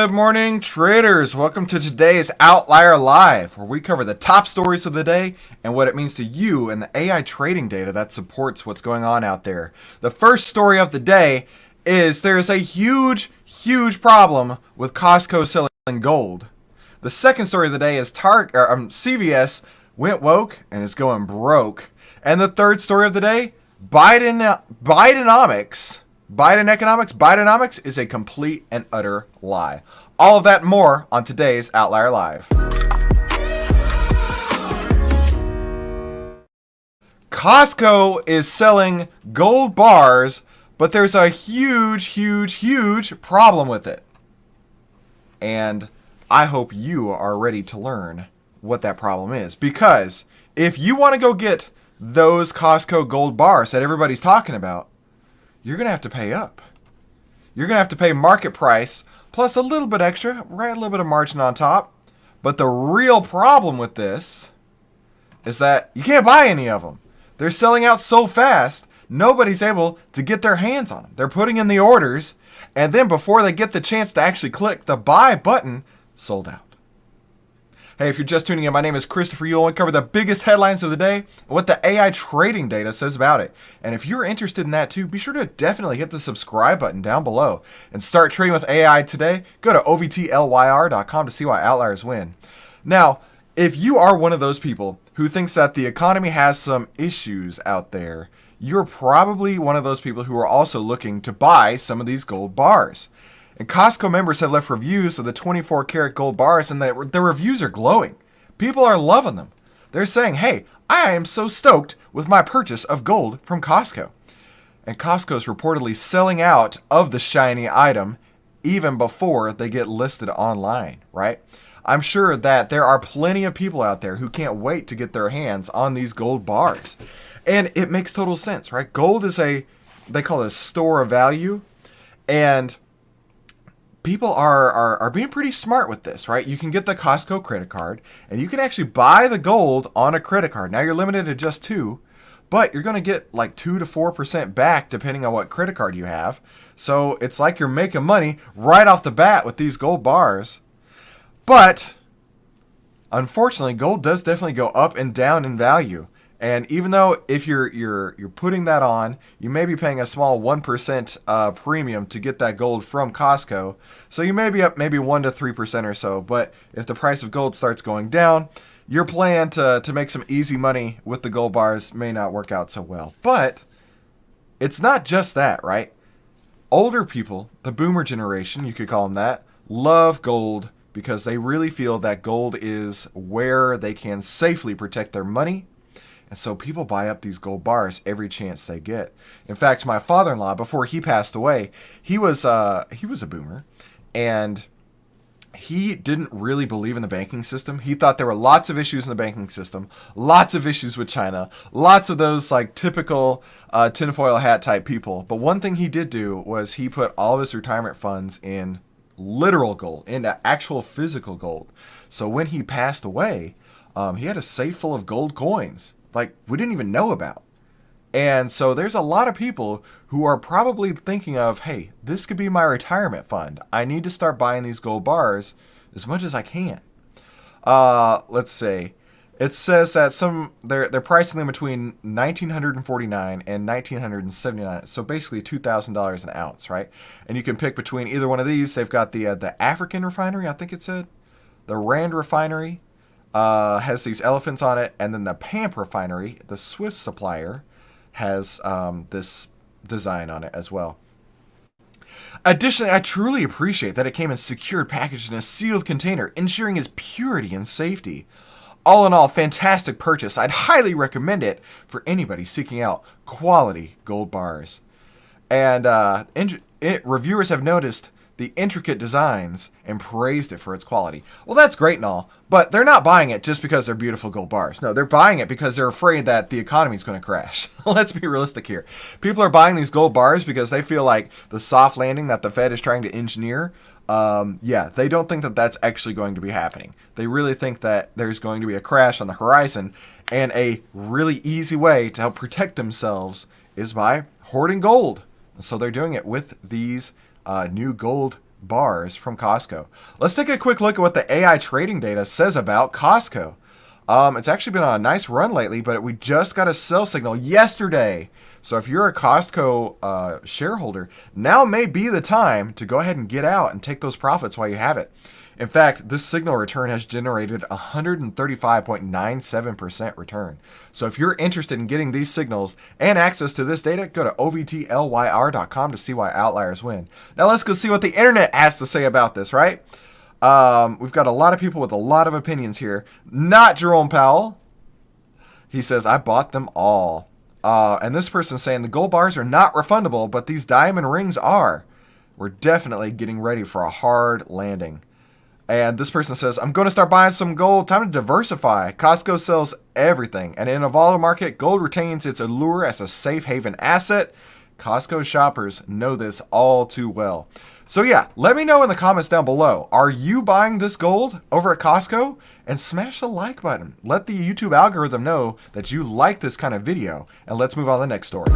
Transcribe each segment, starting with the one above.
Good morning, traders. Welcome to today's Outlier Live, where we cover the top stories of the day and what it means to you and the AI trading data that supports what's going on out there. The first story of the day is there is a huge problem with Costco selling gold. The second story of the day is CVS went woke and is going broke. And the third story of the day, Bidenomics is a complete and utter lie. All of that and more on today's Outlier Live. Costco is selling gold bars, but there's a huge problem with it. And I hope you are ready to learn what that problem is. Because if you want to go get those Costco gold bars that everybody's talking about, you're going to have to pay up. You're going to have to pay market price plus a little bit extra, right? A little bit of margin on top. But the real problem with this is that you can't buy any of them. They're selling out so fast, nobody's able to get their hands on them. They're putting in the orders, and then before they get the chance to actually click the buy button, sold out. Hey, if you're just tuning in, my name is Christopher Yule and cover the biggest headlines of the day and what the AI trading data says about it. And if you're interested in that too, be sure to definitely hit the subscribe button down below and start trading with AI today. Go to ovtlyr.com to see why outliers win. Now, if you are one of those people who thinks that the economy has some issues out there, you're probably one of those people who are also looking to buy some of these gold bars. And Costco members have left reviews of the 24 karat gold bars, and the reviews are glowing. People are loving them. They're saying, hey, I am so stoked with my purchase of gold from Costco. And Costco's reportedly selling out of the shiny item even before they get listed online, right? I'm sure that there are plenty of people out there who can't wait to get their hands on these gold bars. And it makes total sense, right? Gold is they call it a store of value. And people are being pretty smart with this, right? You can get the Costco credit card, and you can actually buy the gold on a credit card. Now, you're limited to just 2, but you're going to get like 2 to 4% back depending on what credit card you have. So it's like you're making money right off the bat with these gold bars. But unfortunately, gold does definitely go up and down in value. And even though if you're putting that on, you may be paying a small 1% premium to get that gold from Costco. So you may be up maybe 1 to 3% or so. But if the price of gold starts going down, your plan to make some easy money with the gold bars may not work out so well. But it's not just that, right? Older people, the boomer generation, you could call them that, love gold because they really feel that gold is where they can safely protect their money. And so people buy up these gold bars every chance they get. In fact, my father-in-law, before he passed away, he was a boomer, and he didn't really believe in the banking system. He thought there were lots of issues in the banking system, lots of issues with China, lots of those like typical tinfoil hat type people. But one thing he did do was he put all of his retirement funds in literal gold, into actual physical gold. So when he passed away, he had a safe full of gold coins like we didn't even know about. And so there's a lot of people who are probably thinking of, hey, this could be my retirement fund. I need to start buying these gold bars as much as I can. Let's see. It says that they're pricing them between $1,949 and $1,979. So basically $2,000 an ounce, right? And you can pick between either one of these. They've got the African refinery, I think it said. The Rand refinery has these elephants on it, and then the Pamp refinery, the Swiss supplier, has this design on it as well. Additionally, I truly appreciate that it came in secured packaged in a sealed container, ensuring its purity and safety. All in all, fantastic purchase. I'd highly recommend it for anybody seeking out quality gold bars. And reviewers have noticed the intricate designs and praised it for its quality. Well, that's great and all, but they're not buying it just because they're beautiful gold bars. No, they're buying it because they're afraid that the economy is going to crash. Let's be realistic here. People are buying these gold bars because they feel like the soft landing that the Fed is trying to engineer, they don't think that that's actually going to be happening. They really think that there's going to be a crash on the horizon, and a really easy way to help protect themselves is by hoarding gold. So they're doing it with these new gold bars from Costco. Let's take a quick look at what the AI trading data says about Costco. It's actually been on a nice run lately, but we just got a sell signal yesterday. So if you're a Costco shareholder, now may be the time to go ahead and get out and take those profits while you have it. In fact, this signal return has generated 135.97% return. So if you're interested in getting these signals and access to this data, go to ovtlyr.com to see why outliers win. Now let's go see what the internet has to say about this, right? We've got a lot of people with a lot of opinions here. Not Jerome Powell. He says, I bought them all. And this person's saying the gold bars are not refundable, but these diamond rings are. We're definitely getting ready for a hard landing. And this person says, I'm going to start buying some gold. Time to diversify. Costco sells everything. And in a volatile market, gold retains its allure as a safe haven asset. Costco shoppers know this all too well. So yeah, let me know in the comments down below. Are you buying this gold over at Costco? And smash the like button. Let the YouTube algorithm know that you like this kind of video. And let's move on to the next story.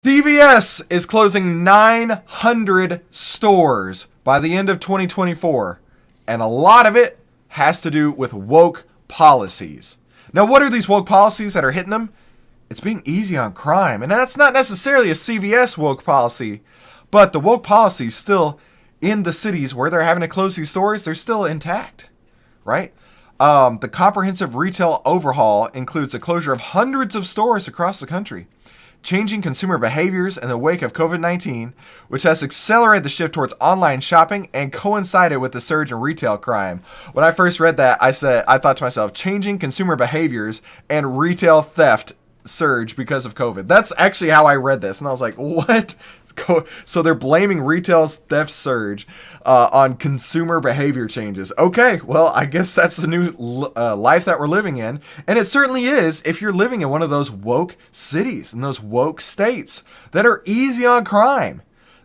CVS is closing 900 stores by the end of 2024, and a lot of it has to do with woke policies. Now, what are these woke policies that are hitting them? It's being easy on crime, and that's not necessarily a CVS woke policy, but the woke policies still in the cities where they're having to close these stores, they're still intact, right? The comprehensive retail overhaul includes the closure of hundreds of stores across the country, changing consumer behaviors in the wake of COVID-19, which has accelerated the shift towards online shopping and coincided with the surge in retail crime. When I first read that, I thought to myself, changing consumer behaviors and retail theft surge because of COVID. That's actually how I read this. And I was like, what? So they're blaming retail's theft surge on consumer behavior changes. Okay, well, I guess that's the new life that we're living in. And it certainly is if you're living in one of those woke cities and those woke states that are easy on crime.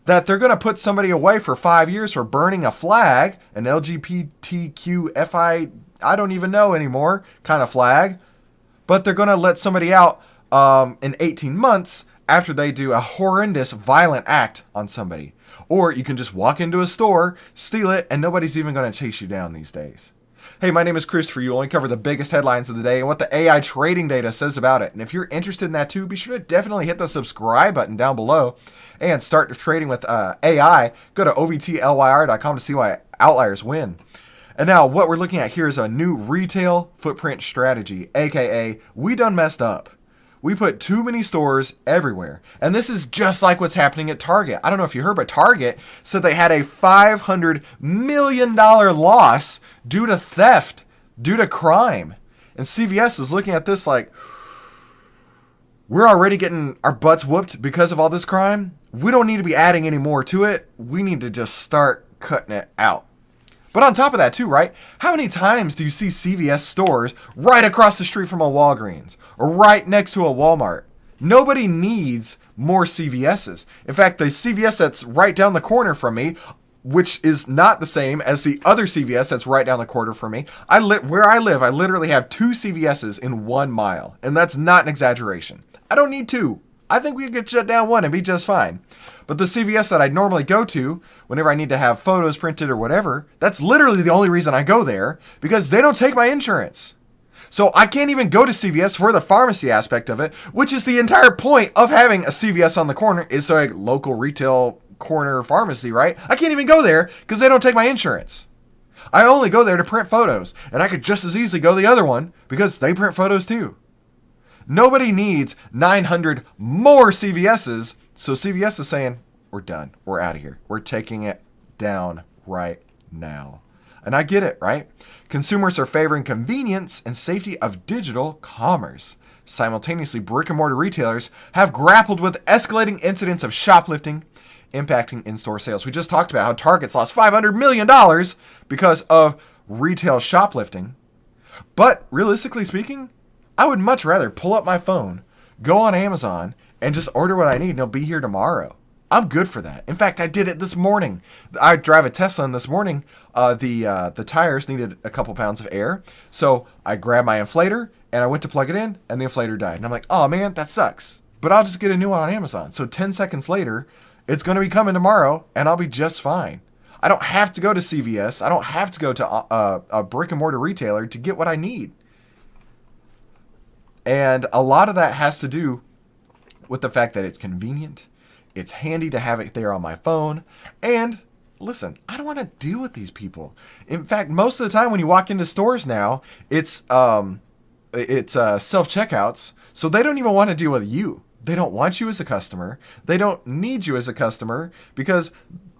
That they're going to put somebody away for 5 years for burning a flag, an LGBTQFI, I don't even know anymore, kind of flag. But they're going to let somebody out in 18 months after they do a horrendous, violent act on somebody. Or you can just walk into a store, steal it, and nobody's even going to chase you down these days. Hey, my name is Christopher. You only cover the biggest headlines of the day and what the AI trading data says about it. And if you're interested in that too, be sure to definitely hit the subscribe button down below and start trading with AI. Go to ovtlyr.com to see why outliers win. And now what we're looking at here is a new retail footprint strategy, aka we done messed up. We put too many stores everywhere. And this is just like what's happening at Target. I don't know if you heard, but Target said they had a $500 million loss due to theft, due to crime. And CVS is looking at this like, we're already getting our butts whooped because of all this crime. We don't need to be adding any more to it. We need to just start cutting it out. But on top of that too, right? How many times do you see CVS stores right across the street from a Walgreens or right next to a Walmart? Nobody needs more CVS's. In fact, the CVS that's right down the corner from me, which is not the same as the other CVS that's right down the corner from me. Where I live, I literally have 2 CVS's in 1 mile. And that's not an exaggeration. I don't need 2. I think we could shut down 1 and be just fine. But the CVS that I normally go to, whenever I need to have photos printed or whatever, that's literally the only reason I go there, because they don't take my insurance. So I can't even go to CVS for the pharmacy aspect of it, which is the entire point of having a CVS on the corner, is a local retail corner pharmacy, right? I can't even go there because they don't take my insurance. I only go there to print photos, and I could just as easily go the other one because they print photos too. Nobody needs 900 more CVS's, so CVS is saying, we're done. We're out of here. We're taking it down right now. And I get it, right? Consumers are favoring convenience and safety of digital commerce. Simultaneously, brick and mortar retailers have grappled with escalating incidents of shoplifting, impacting in-store sales. We just talked about how Target's lost $500 million because of retail shoplifting. But realistically speaking, I would much rather pull up my phone, go on Amazon, and just order what I need, and it'll be here tomorrow. I'm good for that. In fact, I did it this morning. I drive a Tesla, and this morning, the tires needed a couple pounds of air. So I grabbed my inflator, and I went to plug it in, and the inflator died. And I'm like, oh man, that sucks. but I'll just get a new one on Amazon. So 10 seconds later, it's going to be coming tomorrow, and I'll be just fine. I don't have to go to CVS. I don't have to go to a brick and mortar retailer to get what I need. And a lot of that has to do with the fact that it's convenient. It's handy to have it there on my phone. And listen, I don't want to deal with these people. In fact, most of the time when you walk into stores now, it's self-checkouts. So they don't even want to deal with you. They don't want you as a customer. They don't need you as a customer because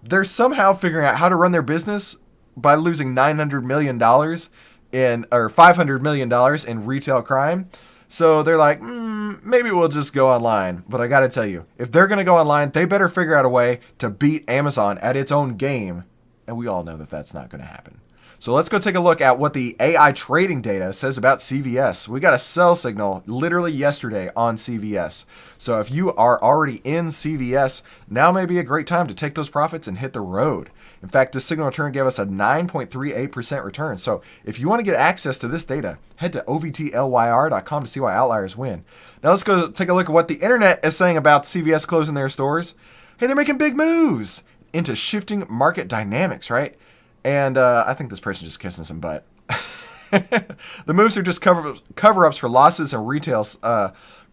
they're somehow figuring out how to run their business by losing $900 million or $500 million in retail crime. So they're like, maybe we'll just go online. But I got to tell you, if they're going to go online, they better figure out a way to beat Amazon at its own game. And we all know that that's not going to happen. So let's go take a look at what the AI trading data says about CVS. We got a sell signal literally yesterday on CVS. So if you are already in CVS, now may be a great time to take those profits and hit the road. In fact, this signal return gave us a 9.38% return. So if you want to get access to this data, head to ovtlyr.com to see why outliers win. Now let's go take a look at what the internet is saying about CVS closing their stores. Hey, they're making big moves into shifting market dynamics, right? And I think this person just kissing some butt. The moves are just cover-ups for losses in retail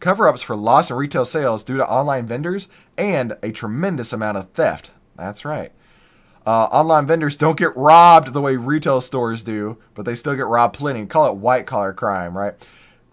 cover-ups for loss in retail sales due to online vendors and a tremendous amount of theft. That's right. Online vendors don't get robbed the way retail stores do, but they still get robbed plenty. Call it white-collar crime, right?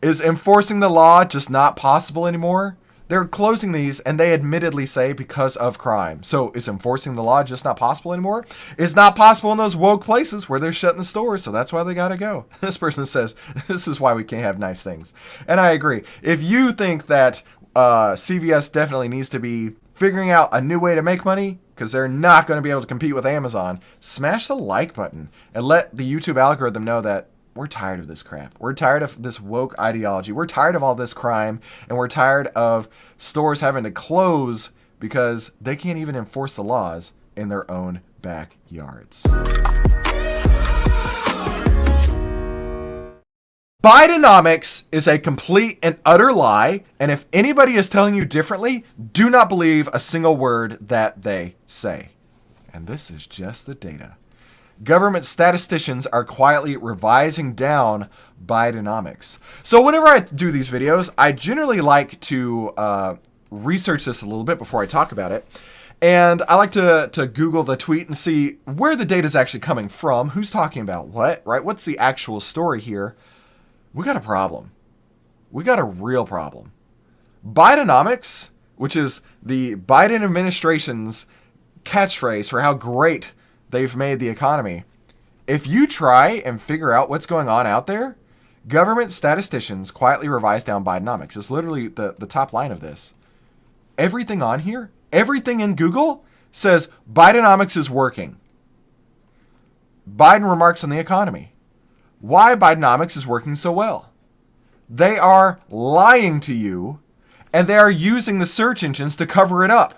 Is enforcing the law just not possible anymore? They're closing these, and they admittedly say because of crime. So is enforcing the law just not possible anymore? It's not possible in those woke places where they're shutting the stores, so that's why they got to go. This person says, this is why we can't have nice things. And I agree. If you think that CVS definitely needs to be figuring out a new way to make money, because they're not going to be able to compete with Amazon, smash the like button and let the YouTube algorithm know that we're tired of this crap. We're tired of this woke ideology. We're tired of all this crime, and we're tired of stores having to close because they can't even enforce the laws in their own backyards. Bidenomics is a complete and utter lie, and if anybody is telling you differently, do not believe a single word that they say. And this is just the data. Government statisticians are quietly revising down Bidenomics. So whenever I do these videos, I generally like to research this a little bit before I talk about it. And I like to Google the tweet and see where the data is actually coming from, who's talking about what, right? What's the actual story here? We got a problem. We got a real problem. Bidenomics, which is the Biden administration's catchphrase for how great they've made the economy. If you try and figure out what's going on out there, government statisticians quietly revise down Bidenomics. It's literally the top line of this. Everything on here, everything in Google says Bidenomics is working. Biden remarks on the economy. Why Bidenomics is working so well. They are lying to you, and they are using the search engines to cover it up.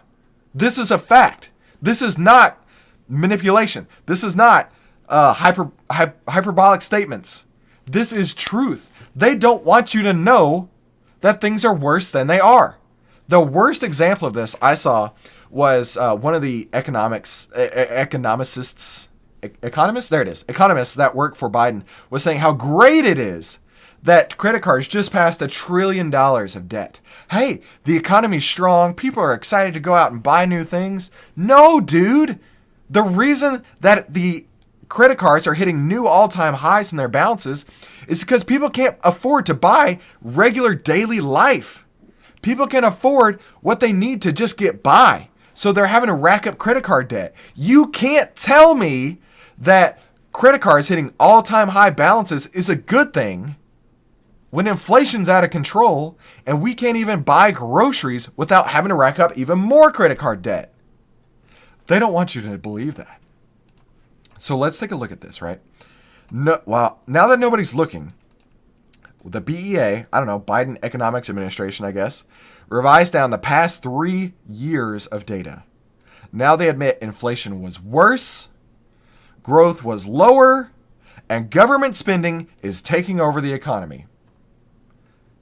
This is a fact. This is not manipulation. This is not hyperbolic statements. This is truth. They don't want you to know that things are worse than they are. The worst example of this I saw was one of the economists that work for Biden was saying how great it is that credit cards just passed $1 trillion of debt. Hey, the economy's strong. People are excited to go out and buy new things. No, dude. The reason that the credit cards are hitting new all-time highs in their balances is because people can't afford to buy regular daily life. People can afford what they need to just get by. So they're having to rack up credit card debt. You can't tell me that credit cards hitting all-time high balances is a good thing when inflation's out of control and we can't even buy groceries without having to rack up even more credit card debt. They don't want you to believe that. So let's take a look at this, right? No, well, now that nobody's looking, the BEA, I don't know, Biden Economics Administration, I guess, revised down the past 3 years of data. Now they admit inflation was worse, growth was lower, and government spending is taking over the economy.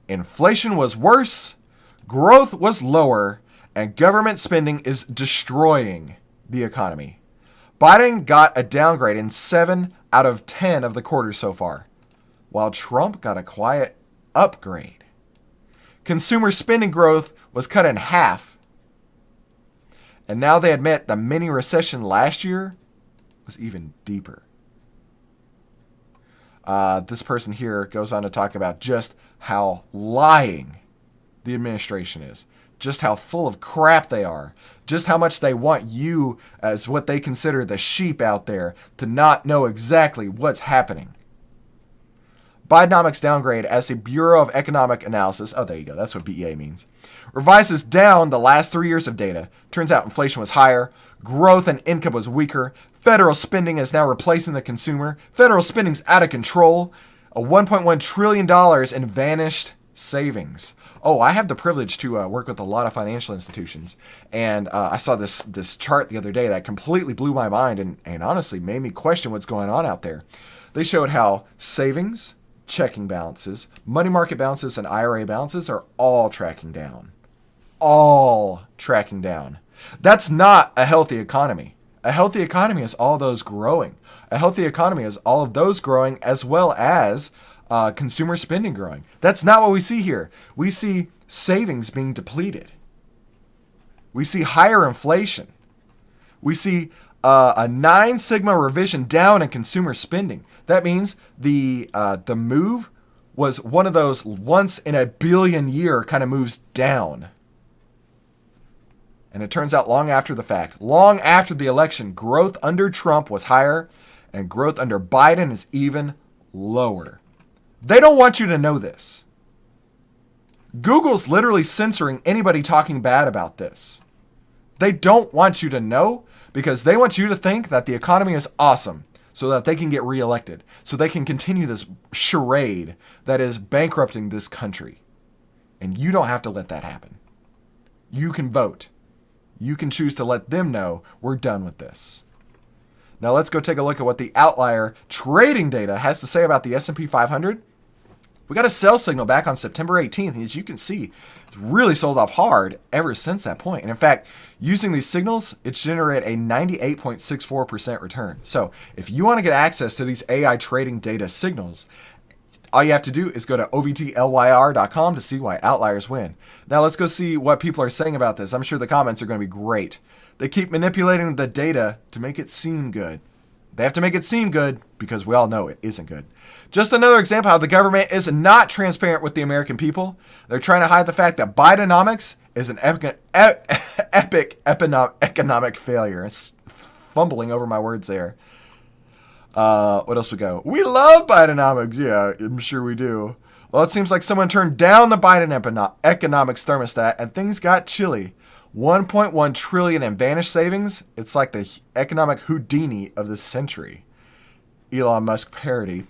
Inflation was worse, Growth was lower, and government spending is destroying the economy. Biden got a downgrade in 7 out of 10 of the quarters so far, while Trump got a quiet upgrade. Consumer spending growth was cut in half, and now they admit the mini recession last year was even deeper. This person here goes on to talk about just how lying the administration is, just how full of crap they are, just how much they want you, as what they consider the sheep out there, to not know exactly what's happening. Bidenomics downgrade as the Bureau of Economic Analysis, oh, there you go, that's what BEA means, revises down the last 3 years of data. Turns out inflation was higher, growth and income was weaker, federal spending is now replacing the consumer, federal spending's out of control, a $1.1 trillion in vanished savings. Oh, I have the privilege to work with a lot of financial institutions, and I saw this chart the other day that completely blew my mind and honestly made me question what's going on out there. They showed how savings, checking balances, money market balances, and IRA balances are all tracking down. All tracking down. That's not a healthy economy. A healthy economy is all those growing. A healthy economy is all of those growing as well as consumer spending growing. That's not what we see here. We see savings being depleted. We see higher inflation. We see a 9 sigma revision down in consumer spending. That means the move was one of those once in a billion year kind of moves down. And it turns out long after the fact, long after the election, growth under Trump was higher and growth under Biden is even lower. They don't want you to know this. Google's literally censoring anybody talking bad about this. They don't want you to know because they want you to think that the economy is awesome so that they can get reelected, so they can continue this charade that is bankrupting this country. And you don't have to let that happen. You can vote. You can choose to let them know we're done with this. Now let's go take a look at what the outlier trading data has to say about the S&P 500. We got a sell signal back on September 18th, and as you can see, it's really sold off hard ever since that point. And in fact, using these signals, it generated a 98.64% return. So if you want to get access to these AI trading data signals, all you have to do is go to ovtlyr.com to see why outliers win. Now let's go see what people are saying about this. I'm sure the comments are going to be great. They keep manipulating the data to make it seem good. They have to make it seem good because we all know it isn't good. Just another example how the government is not transparent with the American people. They're trying to hide the fact that Bidenomics is an epic economic failure. It's fumbling over my words there. What else we go? We love Bidenomics. Yeah, I'm sure we do. Well, it seems like someone turned down the Biden economics thermostat and things got chilly. 1.1 trillion in vanished savings. It's like the economic Houdini of the century. Elon Musk parody.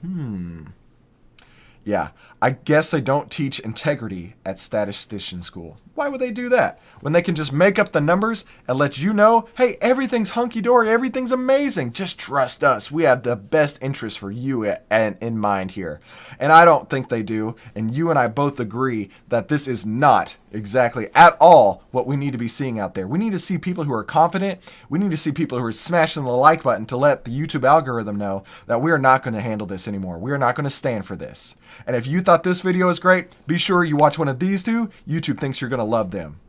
Yeah, I guess they don't teach integrity at statistician school. Why would they do that? When they can just make up the numbers and let you know, hey, everything's hunky-dory, everything's amazing. Just trust us. We have the best interest for you in mind here. And I don't think they do. And you and I both agree that this is not exactly at all what we need to be seeing out there. We need to see people who are confident. We need to see people who are smashing the like button to let the YouTube algorithm know that we are not going to handle this anymore. We are not going to stand for this. And if you thought this video was great, be sure you watch one of these two. YouTube thinks you're going to love them.